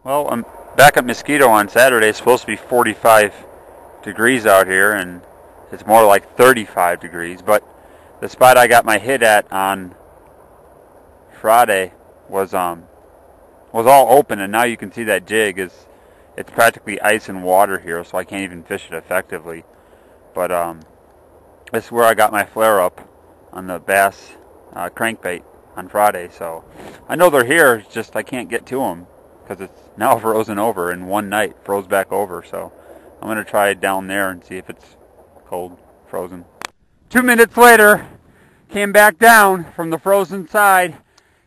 Well, I'm back at Mosquito on Saturday. It's supposed to be 45 degrees out here, and it's more like 35 degrees. But the spot I got my hit at on Friday was all open, and now you can see that jig it's practically ice and water here, so I can't even fish it effectively. But this is where I got my flare up on the bass crankbait on Friday. So I know they're here. It's just I can't get to them because it's now frozen over in one night. Froze back over. So I'm gonna try it down there and see if it's cold, frozen. 2 minutes later, came back down from the frozen side.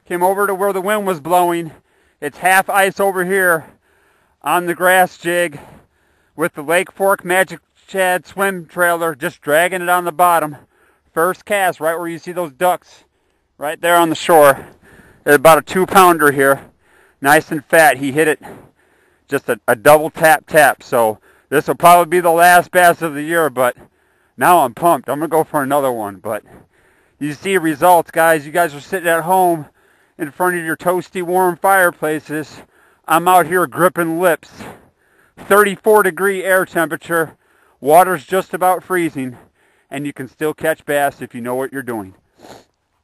Came over to where the wind was blowing. It's half ice over here on the grass jig with the Lake Fork Magic Shad swim trailer just dragging it on the bottom. First cast right where you see those ducks right there on the shore. There's about a 2-pounder here, nice and fat. He hit it just a double tap. So this will probably be the last bass of the year, but now I'm pumped. I'm gonna go for another one. But you see results, guys. You guys are sitting at home in front of your toasty warm fireplaces. I'm out here gripping lips. 34-degree air temperature. Water's just about freezing, and you can still catch bass if you know what you're doing.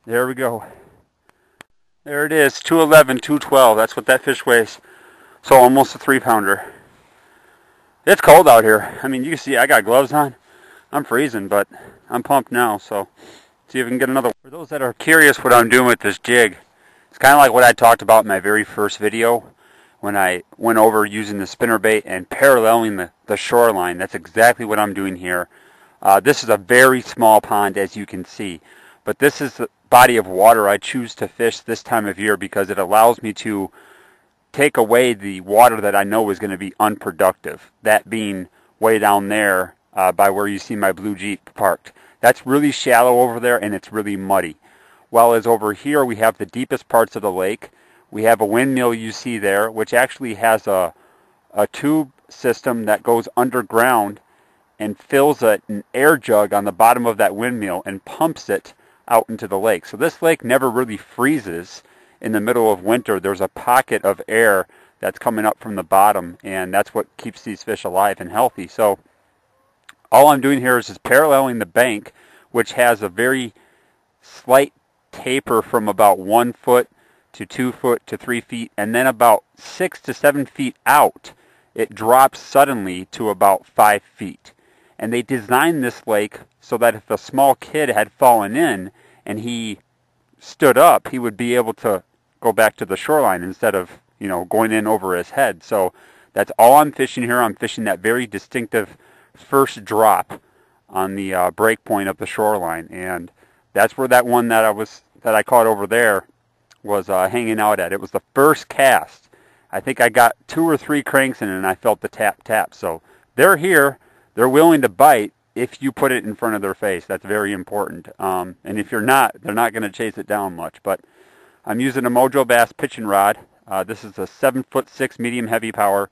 There we go. There it is, 211, 212. That's what that fish weighs. So almost a 3-pounder. It's cold out here. I mean, you can see I got gloves on. I'm freezing, but I'm pumped now, so see if we can get another one. For those that are curious what I'm doing with this jig, it's kind of like what I talked about in my very first video when I went over using the spinnerbait and paralleling the shoreline. That's exactly what I'm doing here. This is a very small pond, as you can see, but this is the body of water I choose to fish this time of year because it allows me to take away the water that I know is going to be unproductive, that being way down there by where you see my blue Jeep parked. That's really shallow over there, and it's really muddy. While as over here we have the deepest parts of the lake. We have a windmill you see there, which actually has a tube system that goes underground and fills an air jug on the bottom of that windmill and pumps it out into the lake. So this lake never really freezes in the middle of winter. There's a pocket of air that's coming up from the bottom, and that's what keeps these fish alive and healthy. So all I'm doing here is just paralleling the bank, which has a very slight taper from about 1 foot to 2 foot to 3 feet, and then about 6 to 7 feet out, it drops suddenly to about 5 feet. And they designed this lake so that if a small kid had fallen in and he stood up, he would be able to go back to the shoreline instead of, going in over his head. So that's all I'm fishing here. I'm fishing that very distinctive first drop on the break point of the shoreline, and that's where that one that I caught over there was hanging out at. It was the first cast. I think I got 2 or 3 cranks in it, and I felt the tap. So they're here. They're willing to bite if you put it in front of their face. That's very important. And if you're not, they're not going to chase it down much. But I'm using a Mojo Bass pitching rod. This is a 7'6" medium heavy power.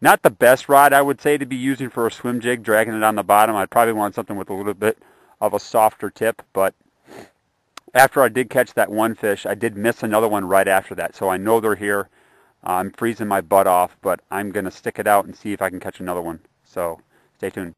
Not the best rod, I would say, to be using for a swim jig, dragging it on the bottom. I'd probably want something with a little bit of a softer tip, but after I did catch that one fish, I did miss another one right after that. So I know they're here. I'm freezing my butt off, but I'm going to stick it out and see if I can catch another one. So stay tuned.